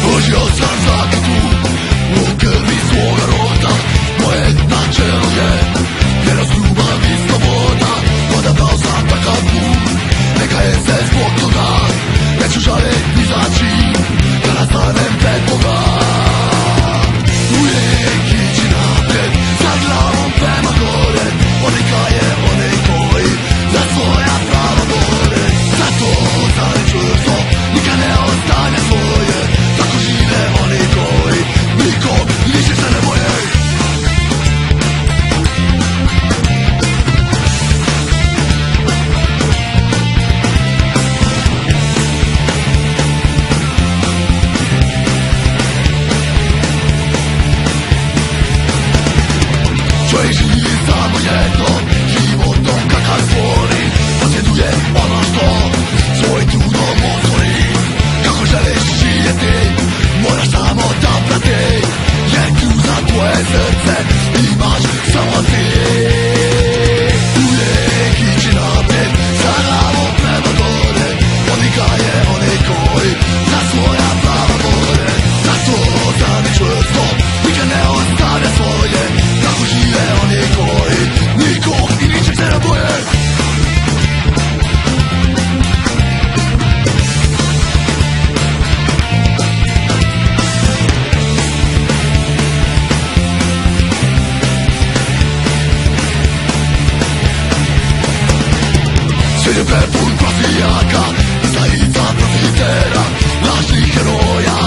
Pružio sam zaključku u krvi svoga roda. Moje načelo je vjerost, ljubav i sloboda. Odabrao sam takav put, neka je sve zbog toga. Neću žalet ni za čin, kada stanem pred Boga. Uvijek ići naprijed, sa glavom prema gore. Onaj je onaj koji za svoja prava bore. Zato ostane čvrsto, nikad ne ostane svoje. Tako žive oni koji nikog više se ne boje. Čovjek živi samo jedno, životom kakav stvori. Posjeduje ono što svoj trudom otvori. Kako želiš živjeti, moraš samo da prati, jer tu za tvoje srce imaš samo ti. Uvijek ići naprijed, sa glavom prema gore. Odlika je onaj koji za svoja prava bore. Zato ostane čvrsto, nikad ne ostavlja svoje. Tako žive oni koji nikog i ničeg se ne boje. Svijet je prepun profijaka, zaista profitera, lažnih heroja,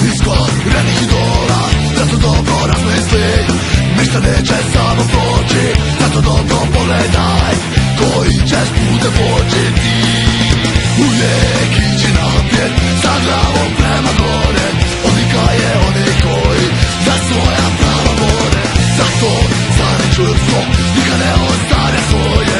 iskvarenih idola. Zato dobro razmisli, ništa neće samo proći. Zato dobro pogledaj, koji ćeš putem poći ti. Uvijek ići naprijed, sa glavom prema gore. Odlika je onaj koji za svoja prava bore. Zato stani čvrsto, nikad ne ostavlja svoje.